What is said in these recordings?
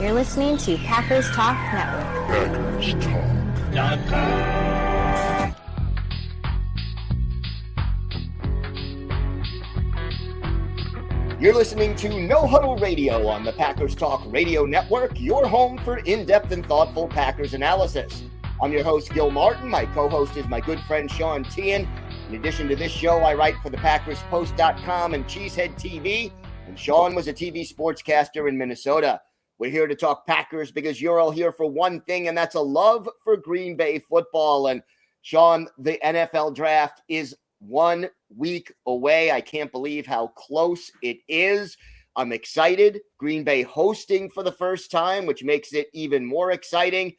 You're listening to Packers Talk Network. PackersTalk.com. You're listening to No Huddle Radio on the Packers Talk Radio Network, your home for in-depth and thoughtful Packers analysis. I'm your host, Gil Martin. My co-host is my good friend, Sean Tehan. In addition to this show, I write for the PackersPost.com and Cheesehead TV, and Sean was a TV sportscaster in Minnesota. We're here to talk Packers because you're all here for one thing, and that's a love for Green Bay football. And Sean, the NFL draft is 1 week away. I can't believe how close it is. I'm excited. Green Bay hosting for the first time, which makes it even more exciting.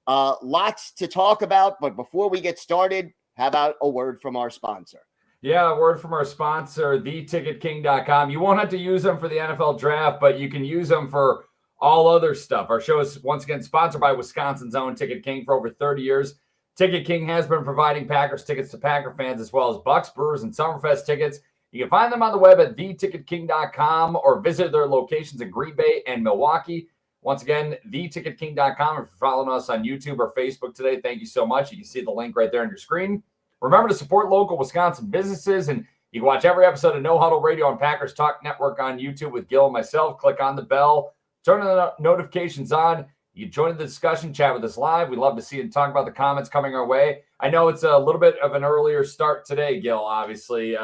Lots to talk about, but before we get started, how about a word from our sponsor? Yeah, a word from our sponsor, theticketking.com. You won't have to use them for the NFL draft, but you can use them for all other stuff. Our show is once again sponsored by Wisconsin's own Ticket King for over 30 years. Ticket King has been providing Packers tickets to Packer fans as well as Bucks, Brewers, and Summerfest tickets. You can find them on the web at theticketking.com or visit their locations in Green Bay and Milwaukee. Once again, theticketking.com. If you're following us on YouTube or Facebook today, thank you so much. You can see the link right there on your screen. Remember to support local Wisconsin businesses, and you can watch every episode of No Huddle Radio on Packers Talk Network on YouTube with Gil and myself. Click on the bell, turn the notifications on. You join the discussion, chat with us live. We'd love to see and talk about the comments coming our way. I know it's a little bit of an earlier start today, Gil, obviously.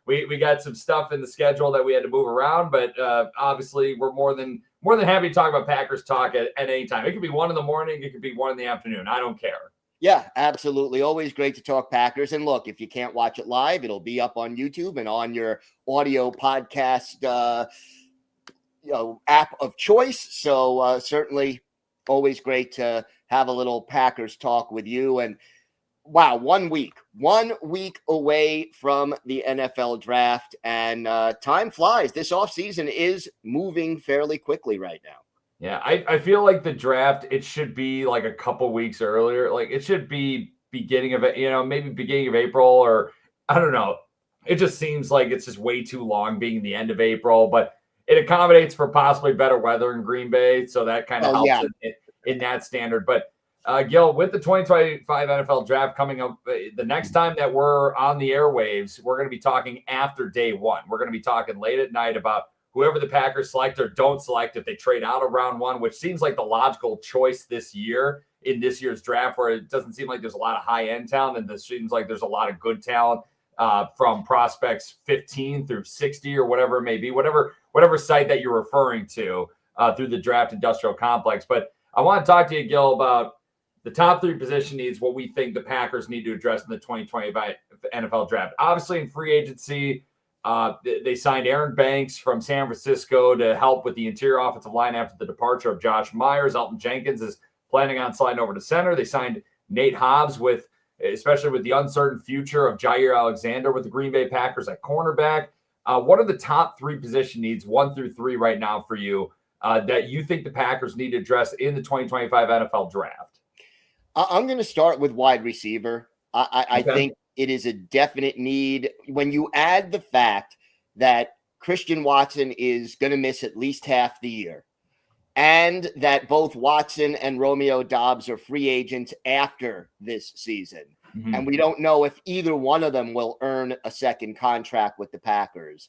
We got some stuff in the schedule that we had to move around, but obviously we're more than happy to talk about Packers Talk at any time. It could be 1 a.m. It could be 1 p.m. I don't care. Yeah, absolutely. Always great to talk Packers. And look, if you can't watch it live, it'll be up on YouTube and on your audio podcast app of choice. So certainly always great to have a little Packers talk with you. And wow, 1 week away from the NFL draft, and time flies. This offseason is moving fairly quickly right now. Yeah, I feel like the draft, it should be like a couple weeks earlier. Like it should be beginning of maybe beginning of April, or I don't know. It just seems like it's just way too long being the end of April, but it accommodates for possibly better weather in Green Bay. So that kind of helps in that standard. But Gil, with the 2025 NFL draft coming up, the next time that we're on the airwaves, we're going to be talking after day one. We're going to be talking late at night about whoever the Packers select or don't select if they trade out of round one, which seems like the logical choice this year in this year's draft, where it doesn't seem like there's a lot of high-end talent, and it seems like there's a lot of good talent from prospects 15 through 60 or whatever it may be, whatever site that you're referring to through the draft industrial complex. But I want to talk to you, Gil, about the top 3 position needs, what we think the Packers need to address in the 2025 NFL draft. Obviously, in free agency, they signed Aaron Banks from San Francisco to help with the interior offensive line after the departure of Josh Myers. Elton Jenkins is planning on sliding over to center. They signed Nate Hobbs, especially with the uncertain future of Jair Alexander with the Green Bay Packers at cornerback. What are the top 3 position needs, 1 through 3 right now for you, that you think the Packers need to address in the 2025 NFL draft? I'm going to start with wide receiver. I think it is a definite need when you add the fact that Christian Watson is going to miss at least half the year, and that both Watson and Romeo Doubs are free agents after this season. Mm-hmm. And we don't know if either one of them will earn a second contract with the Packers.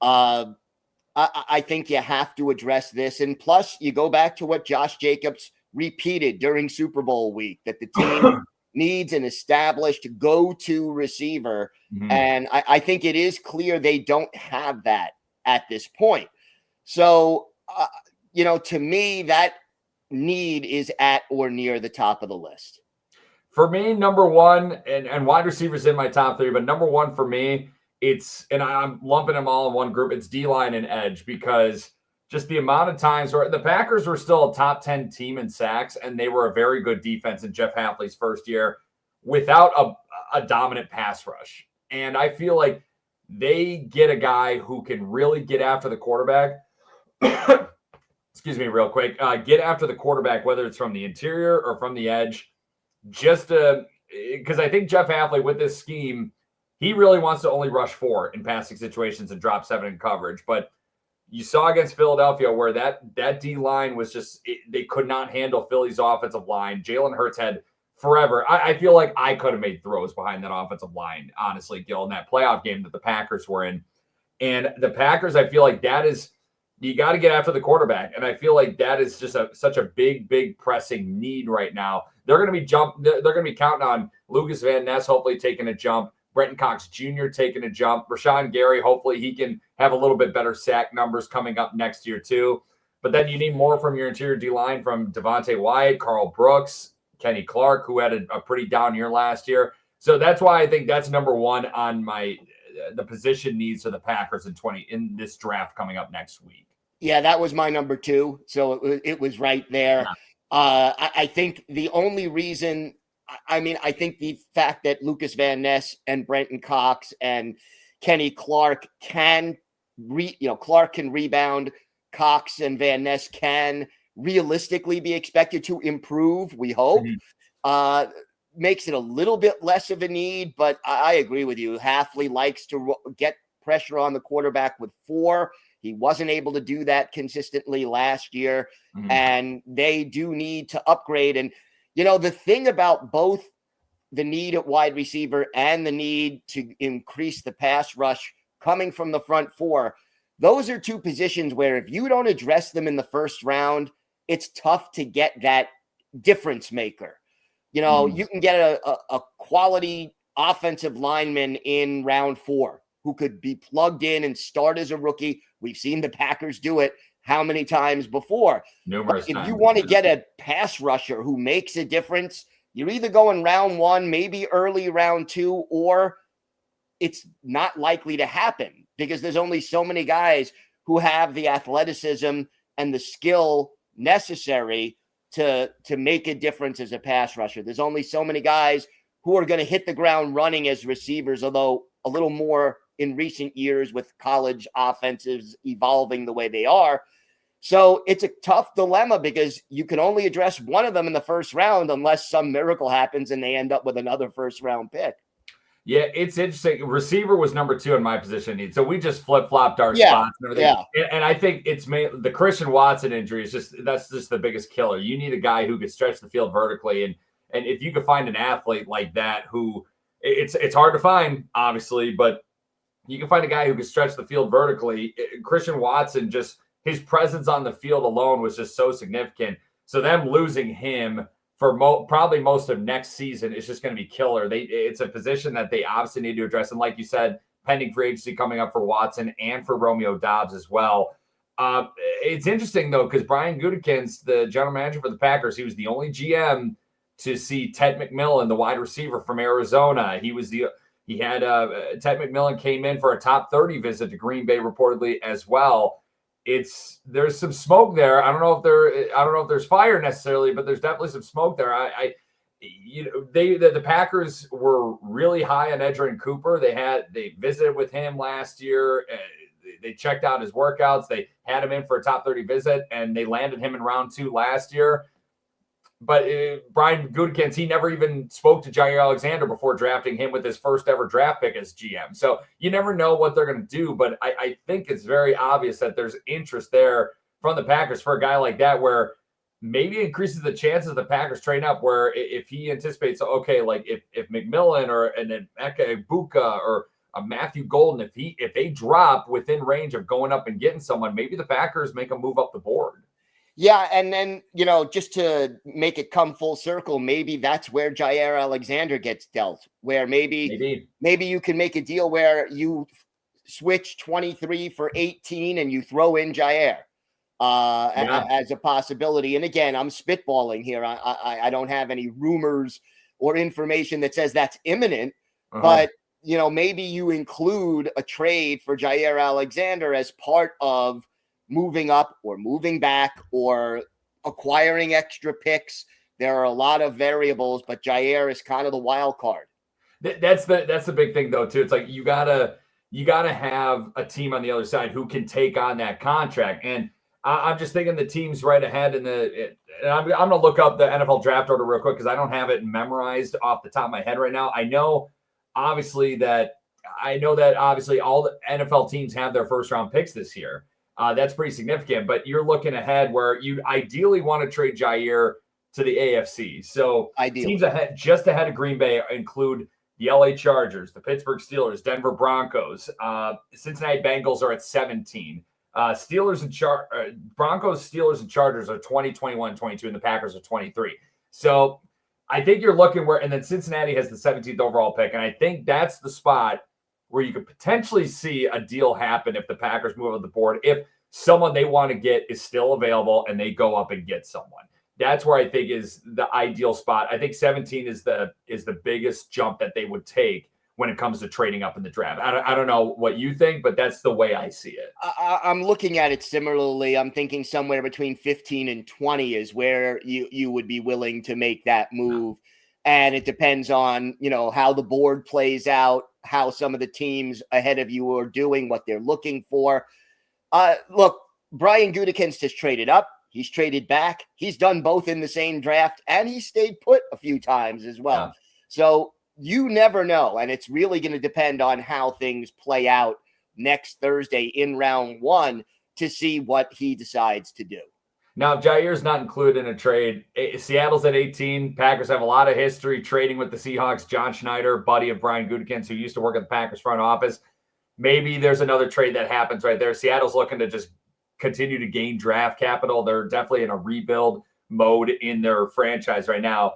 I think you have to address this. And plus, you go back to what Josh Jacobs repeated during Super Bowl week, that the team needs an established go-to receiver. Mm-hmm. And I think it is clear they don't have that at this point. So, to me, that need is at or near the top of the list. For me, number one, and wide receivers in my top 3, but number one for me, and I'm lumping them all in one group, it's D-line and edge, because just the amount of times where the Packers were still a top 10 team in sacks, and they were a very good defense in Jeff Hafley's first year without a dominant pass rush. And I feel like they get a guy who can really get after the quarterback. Excuse me, real quick. Get after the quarterback, whether it's from the interior or from the edge, just because I think Jeff Hafley with this scheme, he really wants to only rush 4 in passing situations and drop 7 in coverage. But you saw against Philadelphia where that D-line was just they could not handle Philly's offensive line. Jalen Hurts had forever. I feel like I could have made throws behind that offensive line, honestly, Gil, in that playoff game that the Packers were in. And the Packers, I feel like that is you got to get after the quarterback. And I feel like that is just such a big pressing need right now. They're going to be counting on Lucas Van Ness hopefully taking a jump, Brenton Cox Jr. taking a jump, Rashawn Gary, hopefully he can have a little bit better sack numbers coming up next year too. But then you need more from your interior D-line from Devontae Wyatt, Carl Brooks, Kenny Clark, who had a pretty down year last year. So that's why I think that's number one on the position needs of the Packers in this draft coming up next week. Yeah, that was my number 2. So it was right there. Yeah. I think the only reason, I think the fact that Lucas Van Ness and Brenton Cox and Kenny Clark Clark can rebound. Cox and Van Ness can realistically be expected to improve, we hope. Mm-hmm. Makes it a little bit less of a need, but I agree with you. Hafley likes to get pressure on the quarterback with 4. He wasn't able to do that consistently last year, and they do need to upgrade. And, the thing about both the need at wide receiver and the need to increase the pass rush coming from the front 4, those are 2 positions where if you don't address them in the first round, it's tough to get that difference maker. You can get a quality offensive lineman in round 4 who could be plugged in and start as a rookie. We've seen the Packers do it how many times before? Numerous times. If you want to get a pass rusher who makes a difference, you're either going round 1, maybe early round 2, or it's not likely to happen because there's only so many guys who have the athleticism and the skill necessary to make a difference as a pass rusher. There's only so many guys who are going to hit the ground running as receivers, although a little more in recent years with college offenses evolving the way they are. So it's a tough dilemma because you can only address one of them in the first round unless some miracle happens and they end up with another first round pick. Yeah, it's interesting. Receiver was number 2 in my position need. So we just flip-flopped our spots and everything. Yeah. And I think it's the Christian Watson injury that's just the biggest killer. You need a guy who can stretch the field vertically. And if you could find an athlete like that who it's hard to find, obviously, but you can find a guy who can stretch the field vertically. Christian Watson, just his presence on the field alone was just so significant. So them losing him for probably most of next season is just going to be killer. It's a position that they obviously need to address. And like you said, pending free agency coming up for Watson and for Romeo Doubs as well. It's interesting, though, because Brian Gutekunst, the general manager for the Packers, he was the only GM to see Ted McMillan, the wide receiver from Arizona. Ted McMillan came in for a top 30 visit to Green Bay reportedly as well. There's some smoke there. I don't know if there's fire necessarily, but there's definitely some smoke there. The Packers were really high on Edgerrin Cooper. They visited with him last year. They checked out his workouts. They had him in for a top 30 visit, and they landed him in round 2 last year. But Brian Gutekunst, he never even spoke to Jair Alexander before drafting him with his first ever draft pick as GM. So you never know what they're going to do. But I think it's very obvious that there's interest there from the Packers for a guy like that, where maybe increases the chances of the Packers trading up, where if he anticipates, okay, like if McMillan or an Emeka Egbuka or a Matthew Golden, if they drop within range of going up and getting someone, maybe the Packers make a move up the board. Yeah, and then, just to make it come full circle, maybe that's where Jair Alexander gets dealt, where maybe you can make a deal where you switch 23 for 18 and you throw in Jair as a possibility. And again, I'm spitballing here. I don't have any rumors or information that says that's imminent, but, maybe you include a trade for Jair Alexander as part of moving up or moving back or acquiring extra picks. There are a lot of variables, but Jair is kind of the wild card. That's the big thing, though, too. It's like you gotta have a team on the other side who can take on that contract. And I'm just thinking the teams right ahead and I'm going to look up the NFL draft order real quick because I don't have it memorized off the top of my head right now. I know obviously all the NFL teams have their first round picks this year. That's pretty significant. But you're looking ahead where you ideally want to trade Jair to the AFC. So teams ahead, just ahead of Green Bay, include the LA Chargers, the Pittsburgh Steelers, Denver Broncos, Cincinnati Bengals are at 17. Broncos, Steelers, and Chargers are 20, 21, 22, and the Packers are 23. So I think you're looking where, and then Cincinnati has the 17th overall pick, and I think that's the spot where you could potentially see a deal happen if the Packers move on the board, if someone they want to get is still available and they go up and get someone. That's where I think is the ideal spot. I think 17 is the biggest jump that they would take when it comes to trading up in the draft. I don't know what you think, but that's the way I see it. I'm looking at it similarly. I'm thinking somewhere between 15 and 20 is where you would be willing to make that move. And it depends on, how the board plays out, how some of the teams ahead of you are doing, what they're looking for. Look, Brian Gutekunst has traded up. He's traded back. He's done both in the same draft, and he stayed put a few times as well. Yeah. So you never know, and it's really going to depend on how things play out next Thursday in round one to see what he decides to do. Now, if Jair's not included in a trade, Seattle's at 18. Packers have a lot of history trading with the Seahawks. John Schneider, buddy of Brian Gutekunst, who used to work at the Packers front office. Maybe there's another trade that happens right there. Seattle's looking to just continue to gain draft capital. They're definitely in a rebuild mode in their franchise right now.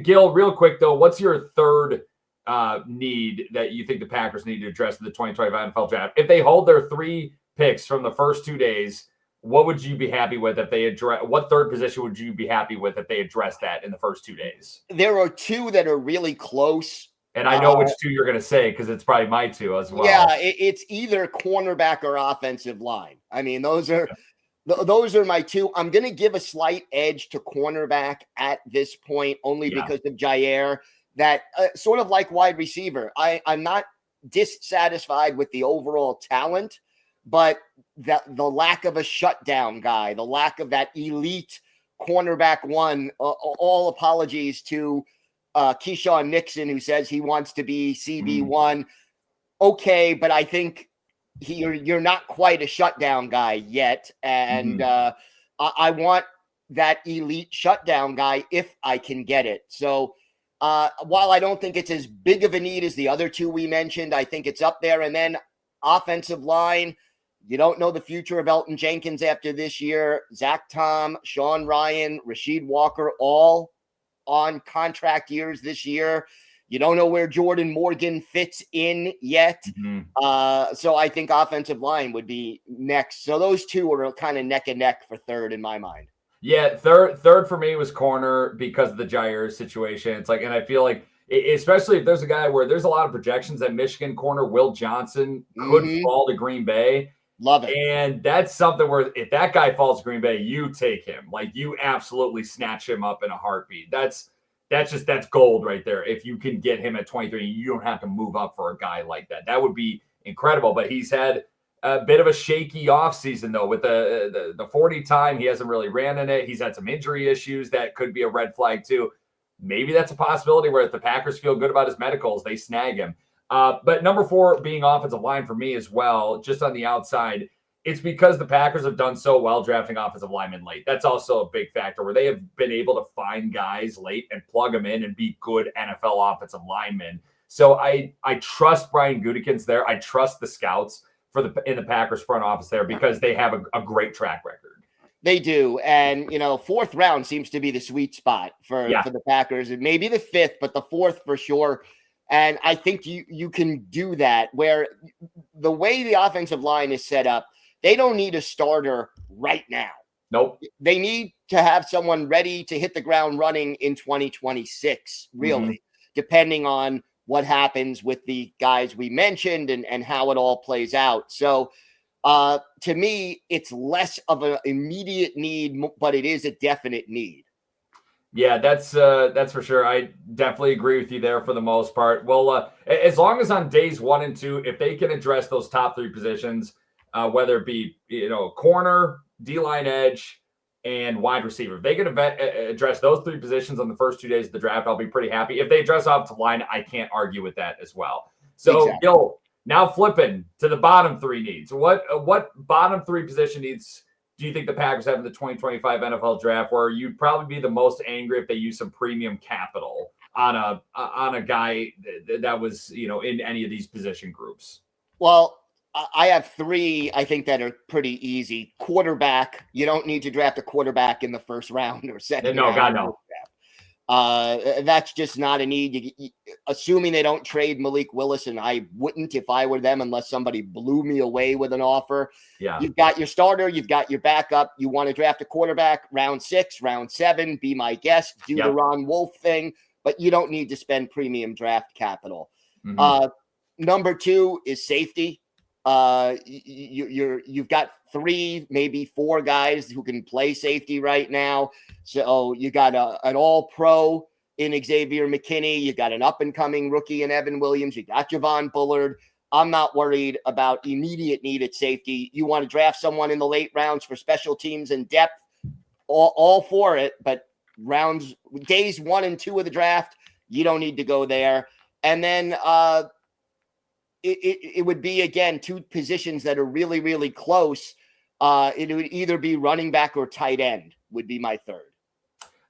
Gil, real quick, though, what's your third need that you think the Packers need to address in the 2025 NFL draft? If they hold their 3 picks from the first 2 days, what would you be happy with if they address? What third position would you be happy with if they address that in the first 2 days? There are 2 that are really close. And I know which 2 you're going to say because it's probably my 2 as well. Yeah, it's either cornerback or offensive line. I mean, those are my 2. I'm going to give a slight edge to cornerback at this point, only because of Jair. That sort of like wide receiver. I'm not dissatisfied with the overall talent, but the lack of a shutdown guy, the lack of that elite cornerback one. All apologies to Keyshawn Nixon, who says he wants to be CB1. Okay, but I think you're not quite a shutdown guy yet. And I want that elite shutdown guy if I can get it. So while I don't think it's as big of a need as the other 2 we mentioned, I think it's up there. And then offensive line, you don't know the future of Elton Jenkins after this year. Zach Tom, Sean Ryan, Rasheed Walker, all on contract years this year. You don't know where Jordan Morgan fits in yet. So I think offensive line would be next. So those 2 are kind of neck and neck for third in my mind. Yeah, third for me was corner because of the Jair situation. It's like, and I feel like, especially if there's a guy where there's a lot of projections that Michigan corner Will Johnson could fall to Green Bay. Love it. And that's something where if that guy falls to Green Bay, you take him. Like, you absolutely snatch him up in a heartbeat. That's gold right there. If you can get him at 23, you don't have to move up for a guy like that. That would be incredible. But he's had a bit of a shaky offseason, though, with the 40 time. He hasn't really ran in it. He's had some injury issues that could be a red flag, too. Maybe that's a possibility where if the Packers feel good about his medicals, they snag him. But number 4 being offensive line for me as well, just on the outside, it's because the Packers have done so well drafting offensive linemen late. That's also a big factor where they have been able to find guys late and plug them in and be good NFL offensive linemen. So I trust Brian Gutekunst there. I trust the scouts in the Packers front office there because they have a great track record. They do. And, 4th round seems to be the sweet spot for the Packers. It may be the 5th, but the 4th for sure. And I think you can do that where the way the offensive line is set up, they don't need a starter right now. Nope. They need to have someone ready to hit the ground running in 2026, really, depending on what happens with the guys we mentioned and how it all plays out. So to me, it's less of an immediate need, but it is a definite need. Yeah, that's for sure. I definitely agree with you there for the most part. Well, as long as on days 1 and 2, if they can address those top 3 positions, whether it be, corner, D-line edge, and wide receiver, if they can address those 3 positions on the first 2 days of the draft, I'll be pretty happy. If they address offensive line, I can't argue with that as well. So, exactly. Gil, Now flipping to the bottom three needs. What bottom three position needs do you think the Packers have in the 2025 NFL draft where you'd probably be the most angry if they use some premium capital on a guy that was, in any of these position groups? Well, I have three, I think, that are pretty easy. Quarterback. You don't need to draft a quarterback in the first round or second round. No, God, no. That's just not a need. Assuming they don't trade Malik Willis, and I wouldn't if I were them unless somebody blew me away with an offer. Yeah. You've got your starter. You've got your backup. You want to draft a quarterback, round 6, round 7, be my guest, do the Ron Wolf thing, but you don't need to spend premium draft capital. Mm-hmm. Number 2 is safety. You've got 3, maybe 4 guys who can play safety right now. So you got an all-pro in Xavier McKinney. You got an up-and-coming rookie in Evan Williams. You got Javon Bullard. I'm not worried about immediate need at safety. You want to draft someone in the late rounds for special teams and depth, all for it. But days 1 and 2 of the draft, you don't need to go there. And then it would be, again, 2 positions that are really, really close. It would either be running back or tight end would be my third.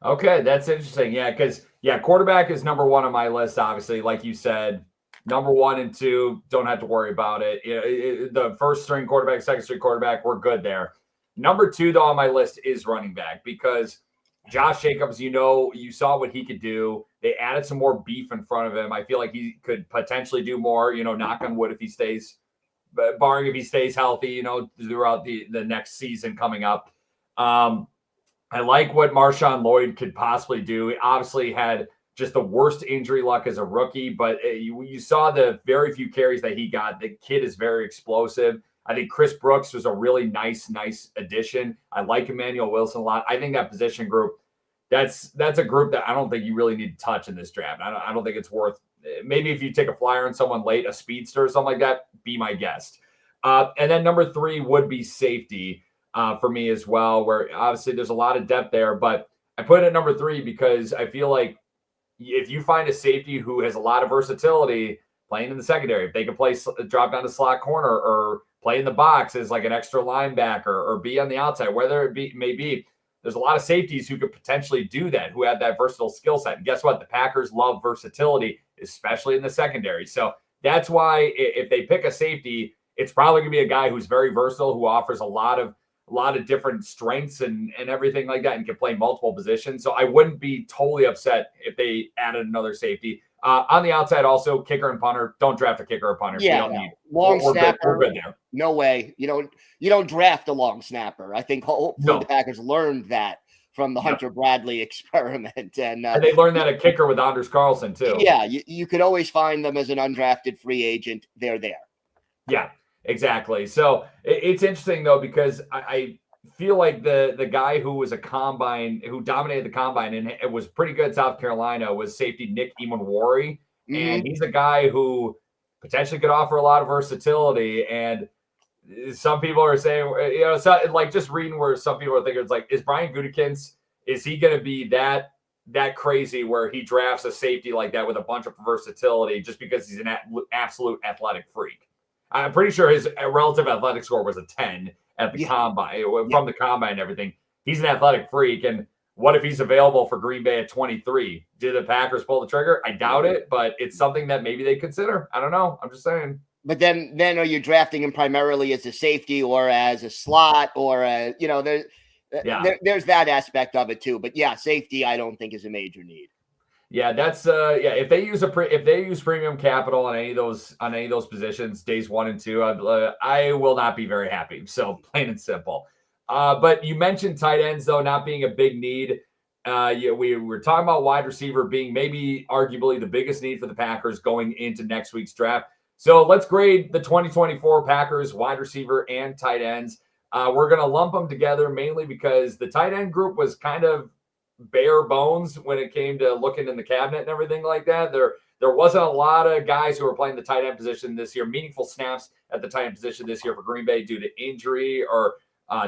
Okay, that's interesting. Yeah, because, quarterback is number 1 on my list, obviously. Like you said, number 1 and 2, don't have to worry about it. The first string quarterback, second string quarterback, we're good there. Number 2, though, on my list is running back because Josh Jacobs, you saw what he could do. They added some more beef in front of him. I feel like he could potentially do more, knock on wood if he stays, barring if he stays healthy, throughout the next season coming up. I like what Marshawn Lloyd could possibly do. He obviously had just the worst injury luck as a rookie, but you saw the very few carries that he got. The kid is very explosive. I think Chris Brooks was a really nice addition. I like Emmanuel Wilson a lot. I think that position group, that's a group that I don't think you really need to touch in this draft. I don't think it's worth. Maybe if you take a flyer on someone late, a speedster or something like that, be my guest. And then number 3 would be safety for me as well, where obviously there's a lot of depth there. But I put it at number 3 because I feel like if you find a safety who has a lot of versatility playing in the secondary, if they can drop down to slot corner or play in the box as like an extra linebacker or be on the outside, whether it may be, there's a lot of safeties who could potentially do that, who have that versatile skill set. And guess what? The Packers love versatility, especially in the secondary. So that's why if they pick a safety, it's probably going to be a guy who's very versatile, who offers a lot of different strengths and everything like that and can play multiple positions. So I wouldn't be totally upset if they added another safety. On the outside, also, kicker and punter. Don't draft a kicker or punter. Yeah, long snapper. We're good there. No way. You don't draft a long snapper. I think hopefully the Packers learned that from the Hunter Bradley experiment. And they learned that a kicker with Anders Carlson, too. Yeah, you could always find them as an undrafted free agent. They're there. Yeah, exactly. So it's interesting, though, because I feel like the guy who was who dominated the combine and it was pretty good at South Carolina was safety Nick Emanwari. Mm-hmm. And he's a guy who potentially could offer a lot of versatility. And some people are saying, just reading where some people are thinking, it's like, is Brian Gutekunst, is he going to be that crazy where he drafts a safety like that with a bunch of versatility just because he's an absolute athletic freak? I'm pretty sure his relative athletic score was a 10 at the combine, from the combine and everything. He's an athletic freak. And what if he's available for Green Bay at 23? Did the Packers pull the trigger? I doubt it, but it's something that maybe they consider. I don't know. I'm just saying. But then are you drafting him primarily as a safety or as a slot or there's that aspect of it too. But safety I don't think is a major need. Yeah, that's if they use premium capital on any of those positions, days 1 and 2, I will not be very happy. So plain and simple. But you mentioned tight ends though not being a big need. We were talking about wide receiver being maybe arguably the biggest need for the Packers going into next week's draft. So let's grade the 2024 Packers wide receiver and tight ends. We're going to lump them together mainly because the tight end group was kind of bare bones when it came to looking in the cabinet and everything like that. There wasn't a lot of guys who were playing the tight end position this year, meaningful snaps at the tight end position this year for Green Bay due to injury or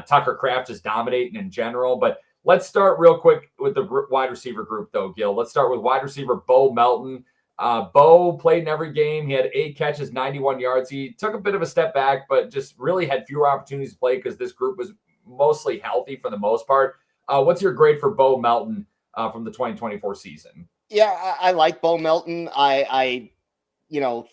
Tucker Kraft just dominating in general. But let's start real quick with the wide receiver group, though, Gil. Let's start with wide receiver Bo Melton. Bo played in every game. He had 8 catches, 91 yards. He took a bit of a step back, but just really had fewer opportunities to play because this group was mostly healthy for the most part. What's your grade for Bo Melton from the 2024 season? Yeah, I like Bo Melton. I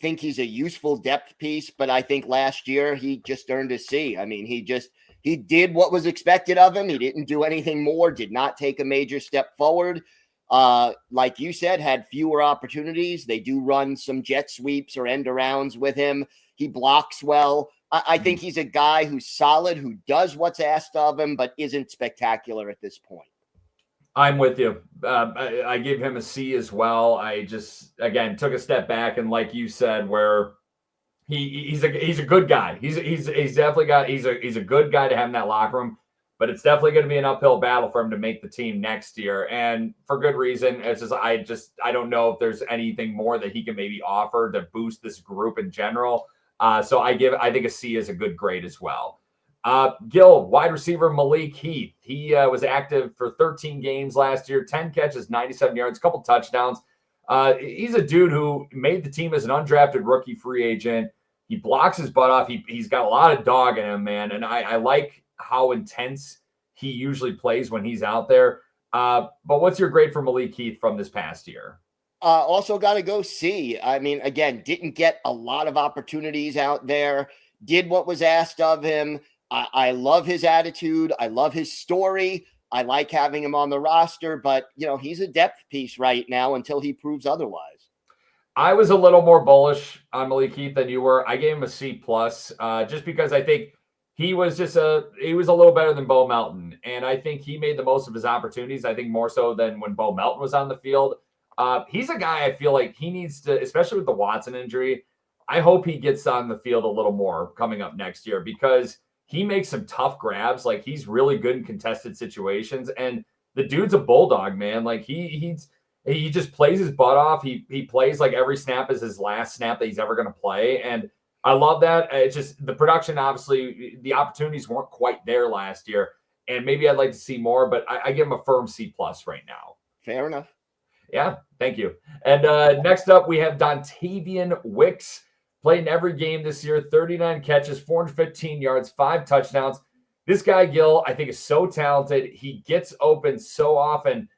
think he's a useful depth piece, but I think last year he just earned a C. I mean, he did what was expected of him. He didn't do anything more, did not take a major step forward. Like you said, had fewer opportunities. They do run some jet sweeps or end arounds with him. He blocks well. I think he's a guy who's solid, who does what's asked of him, but isn't spectacular at this point. I'm with you. I give him a C as well. I just, again, took a step back, and like you said, where he's a good guy. He's definitely he's a good guy to have in that locker room, but it's definitely going to be an uphill battle for him to make the team next year, and for good reason. It's just I don't know if there's anything more that he can maybe offer to boost this group in general. So I think a C is a good grade as well. Gil, wide receiver Malik Heath. He was active for 13 games last year, 10 catches, 97 yards, a couple touchdowns. He's a dude who made the team as an undrafted rookie free agent. He blocks his butt off. He's got a lot of dog in him, man. And I like how intense he usually plays when he's out there. But what's your grade for Malik Heath from this past year? Also got to go C. I mean, again, didn't get a lot of opportunities out there, did what was asked of him. I love his attitude. I love his story. I like having him on the roster, but, he's a depth piece right now until he proves otherwise. I was a little more bullish on Malik Heath than you were. I gave him a C+, just because I think he was a little better than Bo Melton, and I think he made the most of his opportunities. I think more so than when Bo Melton was on the field. He's a guy I feel like he needs to, especially with the Watson injury, I hope he gets on the field a little more coming up next year, because he makes some tough grabs. Like, he's really good in contested situations, and the dude's a bulldog, man. Like, he just plays his butt off. He plays like every snap is his last snap that he's ever going to play, and I love that. It's just the production, obviously, the opportunities weren't quite there last year, and maybe I'd like to see more, but I give him a firm C+ right now. Fair enough. Yeah, thank you. And next up, we have Dontavian Wicks. Played in every game this year, 39 catches, 415 yards, 5 touchdowns. This guy, Gil, I think is so talented. He gets open so often,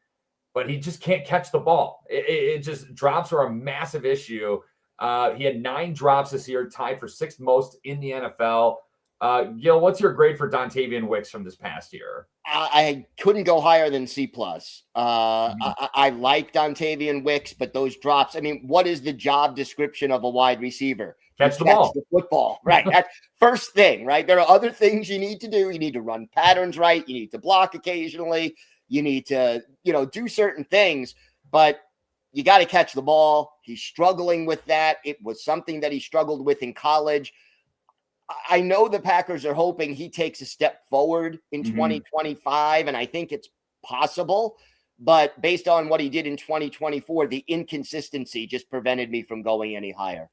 but he just can't catch the ball. It just drops are a massive issue. He had 9 drops this year, tied for 6th most in the NFL. Gil, what's your grade for Dontavian Wicks from this past year? I couldn't go higher than C+. I like Dontavian Wicks, but those drops, I mean, what is the job description of a wide receiver? Catch the ball. The football, right? That's first thing, right? There are other things you need to do. You need to run patterns right. You need to block occasionally. You need to, do certain things, but you got to catch the ball. He's struggling with that. It was something that he struggled with in college. I know the Packers are hoping he takes a step forward in 2025, and I think it's possible. But based on what he did in 2024, the inconsistency just prevented me from going any higher.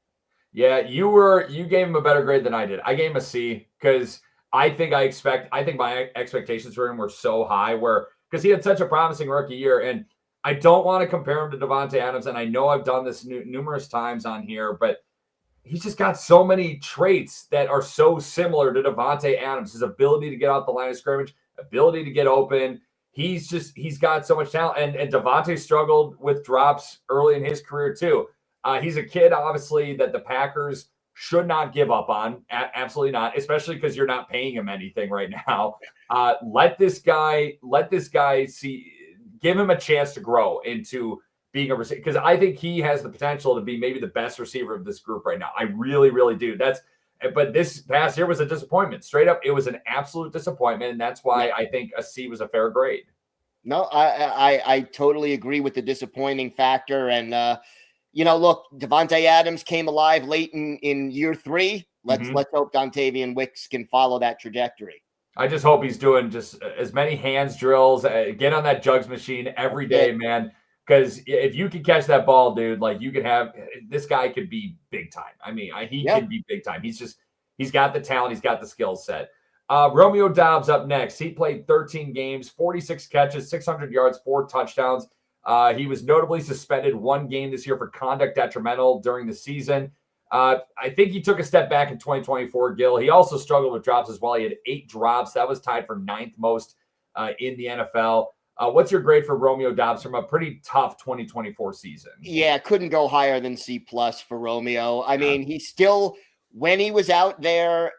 Yeah, you gave him a better grade than I did. I gave him a C because I think my expectations for him were so high because he had such a promising rookie year, and I don't want to compare him to Davante Adams, and I know I've done this numerous times on here, but he's just got so many traits that are so similar to Davante Adams. His ability to get out the line of scrimmage, ability to get open. He's got so much talent. And Davante struggled with drops early in his career too. He's a kid, obviously, that the Packers should not give up on. Absolutely not, especially because you're not paying him anything right now. Let this guy give him a chance to grow into being a receiver, because I think he has the potential to be maybe the best receiver of this group right now. I really, really do. But this past year was a disappointment. Straight up, it was an absolute disappointment, and that's why I think a C was a fair grade. No, I totally agree with the disappointing factor. And look, Davante Adams came alive late in year 3. Let's hope Dontavian Wicks can follow that trajectory. I just hope he's doing just as many hands drills, get on that jugs machine every day, man. Because if you can catch that ball, dude, like this guy could be big time. I mean, he can be big time. He's got the talent. He's got the skill set. Romeo Doubs up next. He played 13 games, 46 catches, 600 yards, 4 touchdowns. He was notably suspended one game this year for conduct detrimental during the season. I think he took a step back in 2024, Gil. He also struggled with drops as well. He had 8 drops. That was tied for 9th most in the NFL. What's your grade for Romeo Doubs from a pretty tough 2024 season? Yeah, couldn't go higher than C+ for Romeo. I mean, he still, when he was out there,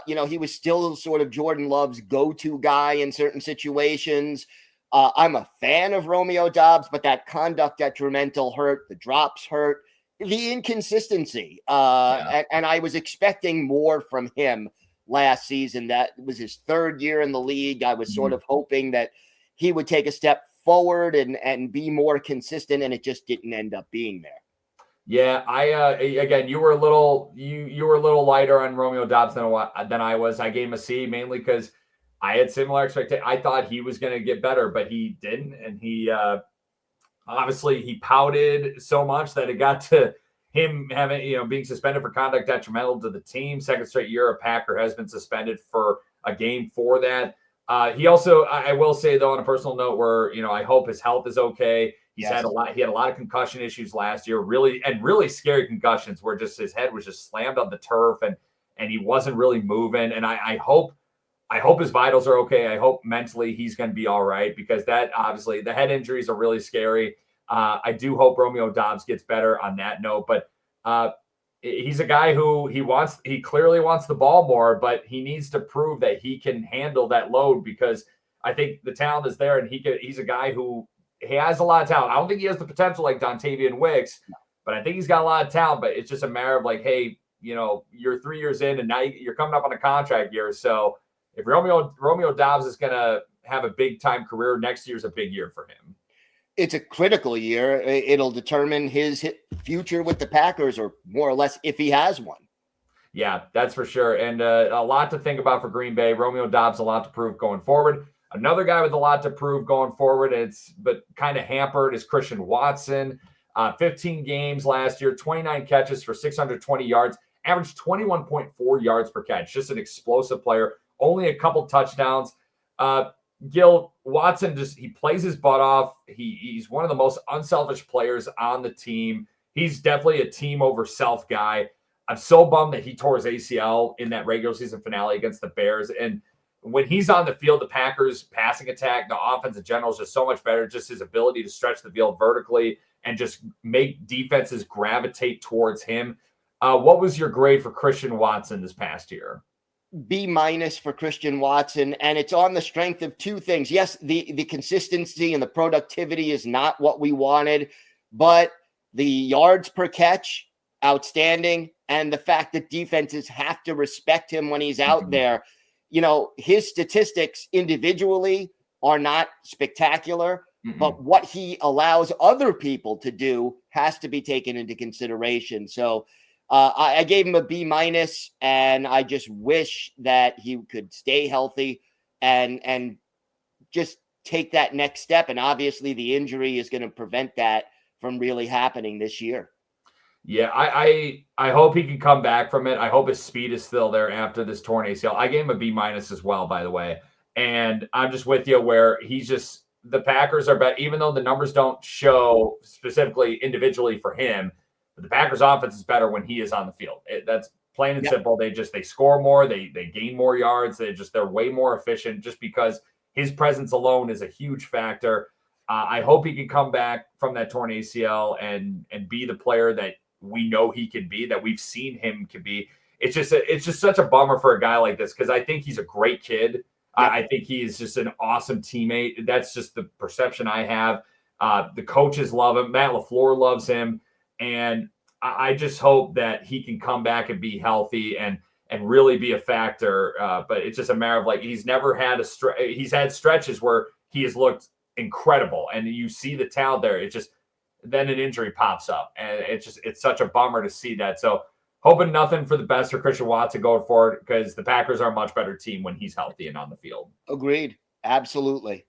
he was still sort of Jordan Love's go-to guy in certain situations. I'm a fan of Romeo Doubs, but that conduct detrimental hurt, the drops hurt, the inconsistency. And I was expecting more from him last season. That was his 3rd year in the league. I was sort of hoping that he would take a step forward and be more consistent, and it just didn't end up being there. Yeah, again, you were a little lighter on Romeo Doubs than I was. I gave him a C mainly because I had similar expectations. I thought he was going to get better, but he didn't, and he obviously he pouted so much that it got to him having being suspended for conduct detrimental to the team. 2nd straight year a Packer has been suspended for a game for that. He also, I will say though, on a personal note, where I hope his health is okay. He had a lot of concussion issues last year, really scary concussions where just his head was just slammed on the turf and he wasn't really moving. And I hope his vitals are okay. I hope mentally he's going to be all right, because that obviously the head injuries are really scary. I do hope Romeo Doubs gets better on that note, but he's a guy who he clearly wants the ball more, but he needs to prove that he can handle that load, because I think the talent is there, and he's a guy who he has a lot of talent. I don't think he has the potential like Dontavian Wicks, but I think he's got a lot of talent. But it's just a matter of like, hey, you're 3 years in, and now you're coming up on a contract year. So if Romeo Doubs is going to have a big time career, next year's a big year for him. It's a critical year. It'll determine his future with the Packers, or more or less if he has one. Yeah, that's for sure. And a lot to think about for Green Bay. Romeo Doubs, a lot to prove going forward. Another guy with a lot to prove going forward, but kind of hampered, is Christian Watson. 15 games last year, 29 catches for 620 yards, averaged 21.4 yards per catch. Just an explosive player. Only a couple touchdowns. Gil, Watson he plays his butt off. He's one of the most unselfish players on the team. He's definitely a team over self guy. I'm so bummed that he tore his ACL in that regular season finale against the Bears. And when he's on the field, the Packers passing attack, the offense in general is just so much better. Just his ability to stretch the field vertically and just make defenses gravitate towards him. What was your grade for Christian Watson this past year? B- for Christian Watson, and it's on the strength of 2 things. Yes, the consistency and the productivity is not what we wanted, but the yards per catch, outstanding, and the fact that defenses have to respect him when he's out there. His statistics individually are not spectacular, but what he allows other people to do has to be taken into consideration. So I gave him a B-, and I just wish that he could stay healthy and just take that next step. And obviously the injury is going to prevent that from really happening this year. Yeah, I hope he can come back from it. I hope his speed is still there after this torn ACL. I gave him a B- as well, by the way. And I'm just with you where the Packers are better, even though the numbers don't show specifically individually for him. But the Packers offense is better when he is on the field. That's plain and simple. They score more. They gain more yards. They're way more efficient just because his presence alone is a huge factor. I hope he can come back from that torn ACL and be the player that we know he can be, that we've seen him can be. It's just such a bummer for a guy like this, because I think he's a great kid. I think he is just an awesome teammate. That's just the perception I have. The coaches love him. Matt LaFleur loves him. And I just hope that he can come back and be healthy and really be a factor. But it's just a matter of like, he's never had he's had stretches where he has looked incredible and you see the talent there. It just, then an injury pops up, and it's such a bummer to see that. So hoping nothing for the best for Christian Watson going forward, because the Packers are a much better team when he's healthy and on the field. Agreed. Absolutely.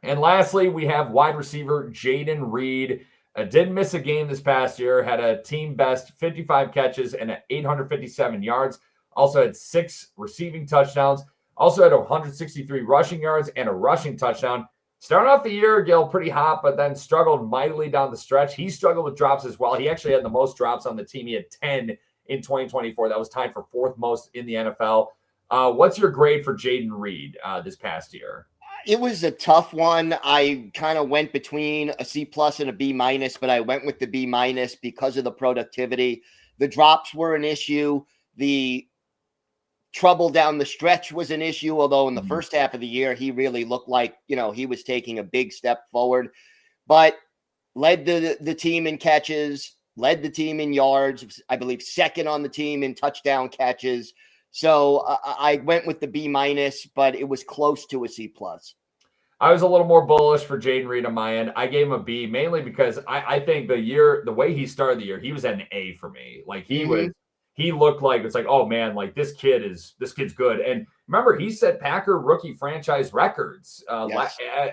And lastly, we have wide receiver Jaden Reed. Didn't miss a game this past year, had a team best 55 catches and 857 yards. Also had 6 receiving touchdowns. Also had 163 rushing yards and a rushing touchdown. Starting off the year, Gil, pretty hot, but then struggled mightily down the stretch. He struggled with drops as well. He actually had the most drops on the team. He had 10 in 2024. That was tied for fourth most in the NFL. What's your grade for Jaden Reed this past year? It was a tough one. I kind of went between a C+ and a B-, but I went with the B- because of the productivity. The drops were an issue. The trouble down the stretch was an issue, although in the first half of the year, he really looked like, he was taking a big step forward, but led the team in catches, led the team in yards, I believe second on the team in touchdown catches. So I went with the B-, but it was close to a C+. I was a little more bullish for Jaden Reed on my end. I gave him a B mainly because I think the way he started the year, he was at an A for me. Like he looked like, it's like, oh man, like this kid's good. And remember, he set Packer rookie franchise records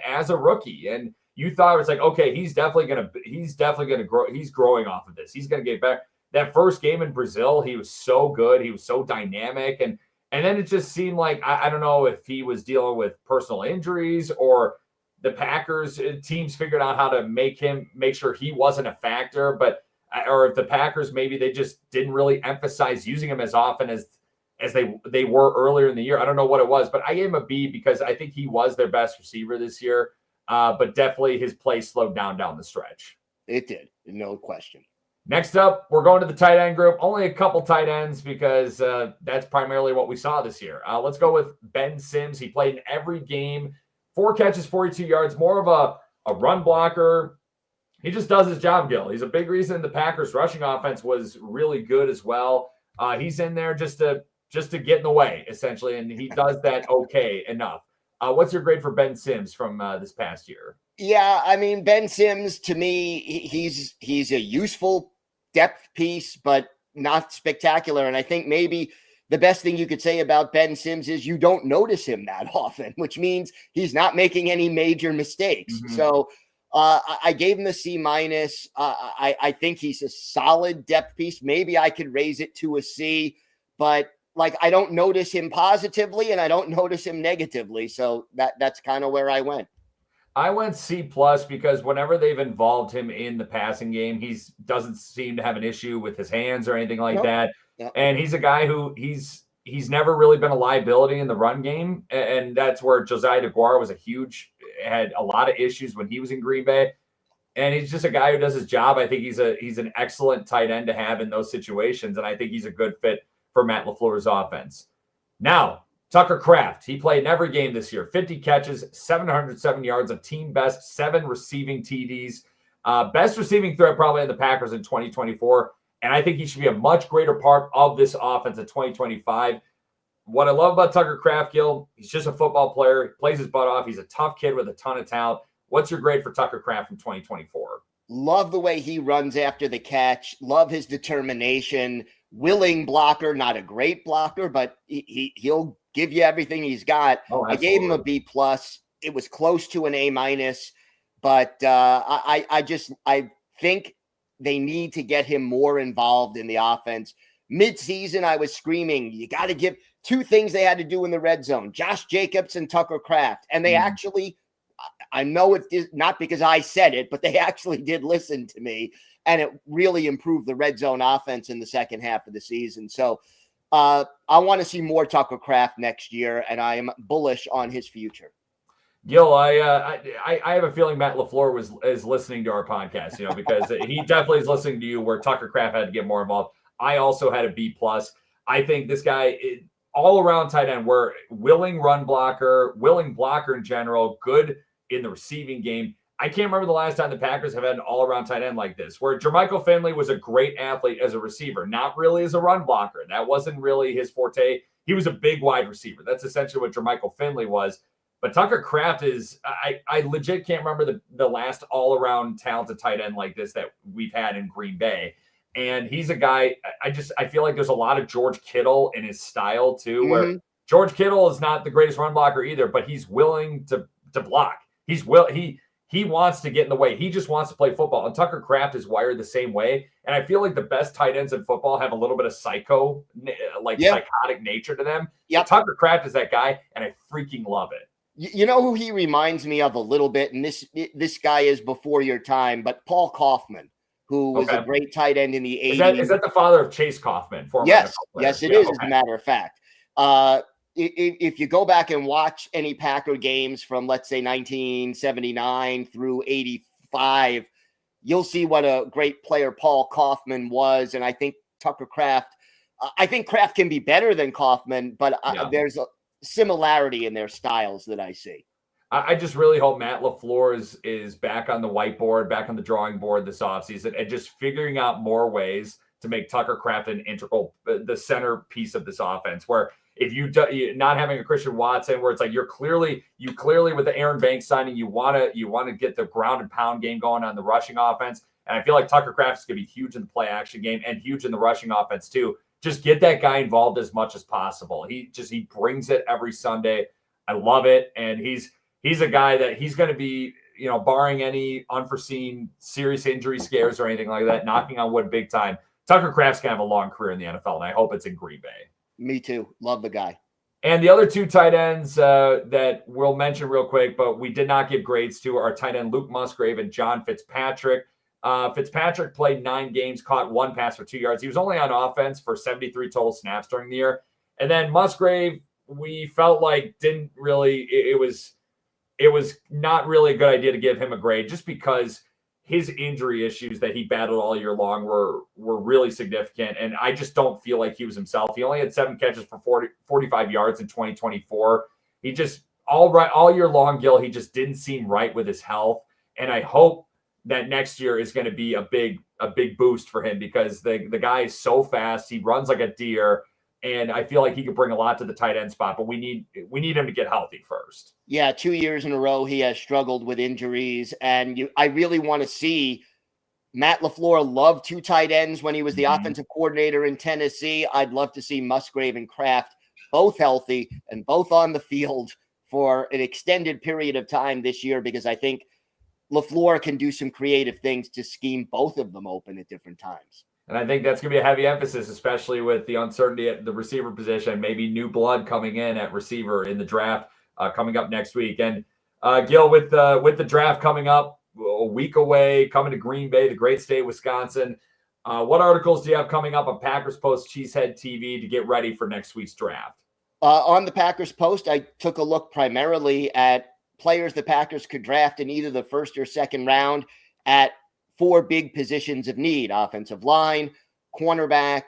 as a rookie. And you thought it was like, okay, he's definitely gonna grow. He's growing off of this. He's gonna get better. That first game in Brazil, he was so good. He was so dynamic. And then it just seemed like, I don't know if he was dealing with personal injuries or the Packers teams figured out how to make sure he wasn't a factor, or if the Packers, maybe they just didn't really emphasize using him as often as they were earlier in the year. I don't know what it was, but I gave him a B because I think he was their best receiver this year. But definitely his play slowed down the stretch. It did. No question. Next up, we're going to the tight end group. Only a couple tight ends because that's primarily what we saw this year. Let's go with Ben Sims. He played in every game, 4 catches, 42 yards, more of a run blocker. He just does his job, Gil. He's a big reason the Packers' rushing offense was really good as well. He's in there just to get in the way, essentially, and he does that okay enough. What's your grade for Ben Sims from this past year? Yeah, I mean, Ben Sims, to me, he's a useful depth piece, but not spectacular. And I think maybe the best thing you could say about Ben Sims is you don't notice him that often, which means he's not making any major mistakes. Mm-hmm. So I gave him a C-. I think he's a solid depth piece. Maybe I could raise it to a C, but I don't notice him positively and I don't notice him negatively. So that's kind of where I went. I went C+ because whenever they've involved him in the passing game, he doesn't seem to have an issue with his hands or anything like that. Yep. And he's a guy who he's never really been a liability in the run game. And that's where Josiah DeGuara had a lot of issues when he was in Green Bay. And he's just a guy who does his job. I think he's an excellent tight end to have in those situations. And I think he's a good fit for Matt LaFleur's offense. Now, Tucker Kraft, he played in every game this year, 50 catches, 707 yards, a team best, 7 receiving TDs, best receiving threat probably in the Packers in 2024. And I think he should be a much greater part of this offense in 2025. What I love about Tucker Kraft, Gil, he's just a football player. He plays his butt off. He's a tough kid with a ton of talent. What's your grade for Tucker Kraft in 2024? Love the way he runs after the catch. Love his determination. Willing blocker, not a great blocker, but he'll give you everything he's got. Oh, I gave him a B+. It was close to an A-, but I think they need to get him more involved in the offense. Mid-season, I was screaming, you got to give 2 things they had to do in the red zone, Josh Jacobs and Tucker Kraft. And they actually, I know it is not because I said it, but they actually did listen to me. And it really improved the red zone offense in the second half of the season. So I want to see more Tucker Kraft next year, and I am bullish on his future. Gil, I have a feeling Matt LaFleur is listening to our podcast, because he definitely is listening to you where Tucker Kraft had to get more involved. I also had a B+. I think this guy, all around tight end, where willing blocker in general, good in the receiving game. I can't remember the last time the Packers have had an all-around tight end like this, where Jermichael Finley was a great athlete as a receiver, not really as a run blocker. That wasn't really his forte. He was a big wide receiver. That's essentially what Jermichael Finley was. But Tucker Kraft is, I legit can't remember the last all-around talented tight end like this that we've had in Green Bay. And he's a guy, I feel like there's a lot of George Kittle in his style too, where George Kittle is not the greatest run blocker either, but he's willing to block. He wants to get in the way. He just wants to play football. And Tucker Kraft is wired the same way. And I feel like the best tight ends in football have a little bit of psychotic nature to them. Yep. Tucker Kraft is that guy, and I freaking love it. You know who he reminds me of a little bit, and this guy is before your time, but Paul Kaufman, who was a great tight end in the 80s. Is that the father of Chase Kaufman? Yes, yes, it is. As a matter of fact, if you go back and watch any Packer games from, let's say, 1979 through 85, you'll see what a great player Paul Kaufman was. And I think Tucker Kraft, I think Kraft can be better than Kaufman, but there's a similarity in their styles that I see. I just really hope Matt LaFleur is back on the whiteboard, back on the drawing board this offseason, and just figuring out more ways to make Tucker Kraft an integral, the centerpiece of this offense. Where if you not having a Christian Watson, where it's like you clearly with the Aaron Banks signing, you want to get the ground and pound game going on the rushing offense, and I feel like Tucker Kraft is going to be huge in the play action game and huge in the rushing offense too. Just get that guy involved as much as possible. He brings it every Sunday. I love it, and he's a guy that he's going to be, barring any unforeseen serious injury scares or anything like that, knocking on wood big time. Tucker Kraft's going to have a long career in the NFL, and I hope it's in Green Bay. Me too. Love the guy. And the other two tight ends that we'll mention real quick, but we did not give grades to, are tight end Luke Musgrave and John Fitzpatrick. Fitzpatrick played 9 games, caught 1 pass for 2 yards. He was only on offense for 73 total snaps during the year. And then Musgrave, we felt like didn't really – it was not really a good idea to give him a grade just because his injury issues that he battled all year long were really significant. And I just don't feel like he was himself. He only had 7 catches for 45 yards in 2024. He just all year long, Gil, he just didn't seem right with his health. And I hope that next year is going to be a big boost for him because the guy is so fast. He runs like a deer. And I feel like he could bring a lot to the tight end spot, but we need him to get healthy first. Yeah, 2 years in a row he has struggled with injuries, and I really want to see Matt LaFleur love 2 tight ends when he was the offensive coordinator in Tennessee. I'd love to see Musgrave and Kraft both healthy and both on the field for an extended period of time this year because I think LaFleur can do some creative things to scheme both of them open at different times. And I think that's going to be a heavy emphasis, especially with the uncertainty at the receiver position, maybe new blood coming in at receiver in the draft coming up next week. And Gil, with the draft coming up a week away, coming to Green Bay, the great state of Wisconsin, what articles do you have coming up on Packers Post Cheesehead TV to get ready for next week's draft? On the Packers Post, I took a look primarily at players the Packers could draft in either the first or second round at 4 big positions of need: offensive line, cornerback,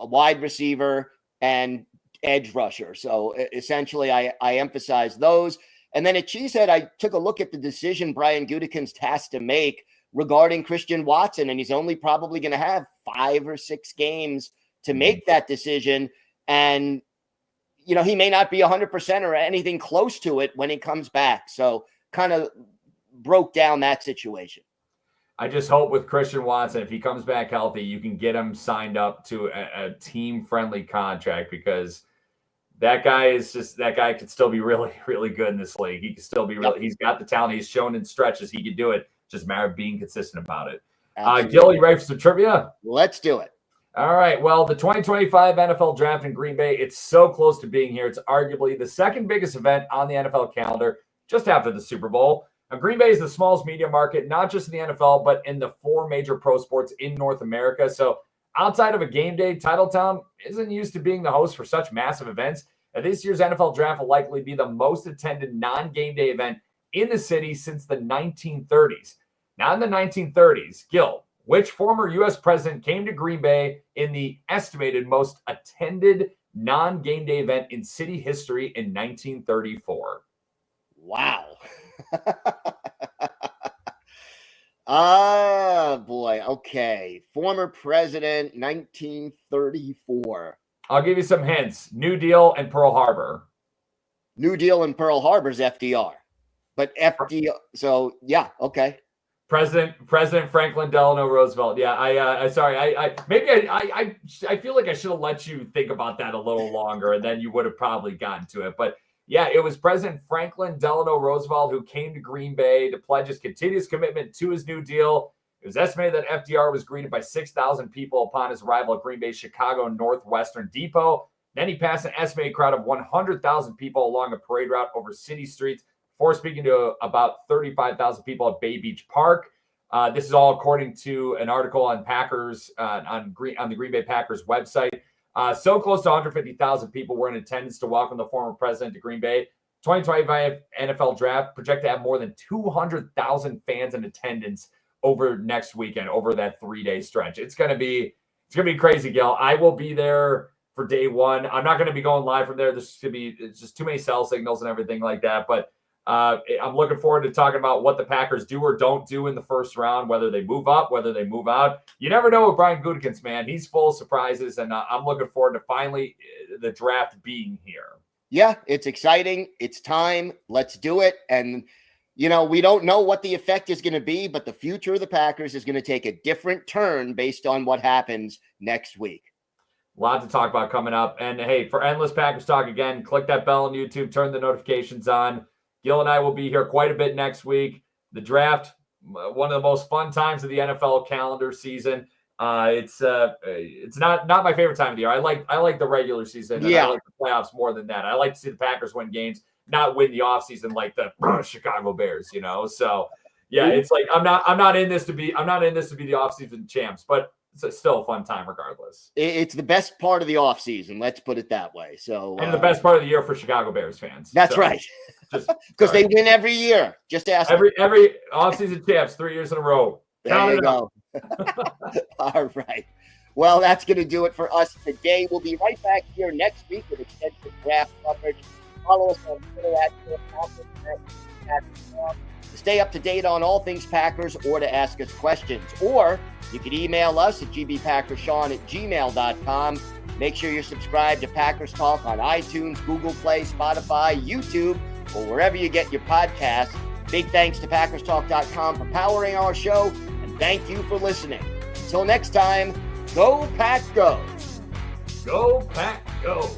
a wide receiver, and edge rusher. So essentially I emphasize those. And then at Cheesehead, I took a look at the decision Brian Gutekunst has to make regarding Christian Watson. And he's only probably going to have 5 or 6 games to make that decision. And, he may not be 100% or anything close to it when he comes back. So kind of broke down that situation. I just hope with Christian Watson, if he comes back healthy, you can get him signed up to a team-friendly contract because that guy could still be really, really good in this league. He could still be really. He's got the talent. He's shown in stretches he could do it. Just a matter of being consistent about it. Gil, you ready for some trivia? Let's do it. All right. Well, the 2025 NFL Draft in Green Bay, it's so close to being here. It's arguably the second biggest event on the NFL calendar, just after the Super Bowl. Now, Green Bay is the smallest media market, not just in the NFL, but in the 4 major pro sports in North America. So outside of a game day, Titletown isn't used to being the host for such massive events. And this year's NFL Draft will likely be the most attended non-game day event in the city since the 1930s. Now, in the 1930s, Gil, which former U.S. president came to Green Bay in the estimated most attended non-game day event in city history in 1934? Wow. Ah, boy. Okay. Former president, 1934. I'll give you some hints. New Deal and Pearl Harbor. New Deal and Pearl Harbor's FDR. But FDR, so yeah, okay. President Franklin Delano Roosevelt. Yeah, I feel like I should have let you think about that a little longer, and then you would have probably gotten to it. But yeah, it was President Franklin Delano Roosevelt who came to Green Bay to pledge his continuous commitment to his New Deal. It was estimated that FDR was greeted by 6,000 people upon his arrival at Green Bay's Chicago Northwestern Depot. Then he passed an estimated crowd of 100,000 people along a parade route over city streets before speaking to about 35,000 people at Bay Beach Park. This is all according to an article on Packers on the Green Bay Packers website. So close to 150,000 people were in attendance to welcome the former president to Green Bay. 2025 NFL Draft projected to have more than 200,000 fans in attendance over next weekend, over that 3-day stretch. It's gonna be crazy, Gil. I will be there for day one. I'm not gonna be going live from there. It's just too many cell signals and everything like that. But I'm looking forward to talking about what the Packers do or don't do in the first round, whether they move up, whether they move out. You never know with Brian Gutekunst, man. He's full of surprises, and I'm looking forward to finally the draft being here. Yeah, it's exciting. It's time. Let's do it. And, we don't know what the effect is going to be, but the future of the Packers is going to take a different turn based on what happens next week. A lot to talk about coming up. And, hey, for Endless Packers Talk, again, click that bell on YouTube, turn the notifications on. Gil and I will be here quite a bit next week. The draft, one of the most fun times of the NFL calendar season. It's not my favorite time of the year. I like the regular season. And I like the playoffs more than that. I like to see the Packers win games, not win the offseason like the Chicago Bears. So yeah, it's like I'm not in this to be the offseason champs, but it's still a fun time regardless. It's the best part of the offseason. Let's put it that way. So and the best part of the year for Chicago Bears fans. That's right. Because they win every year. Just ask every offseason champs 3 years in a row. There you go. All right. Well, that's going to do it for us today. We'll be right back here next week with extensive draft coverage. Follow us on Twitter to stay up to date on all things Packers or to ask us questions. Or you can email us at gbpackerssean@gmail.com. Make sure you're subscribed to Packers Talk on iTunes, Google Play, Spotify, YouTube, or wherever you get your podcasts. Big thanks to PackersTalk.com for powering our show, and thank you for listening. Until next time, go Pack Go! Go Pack Go!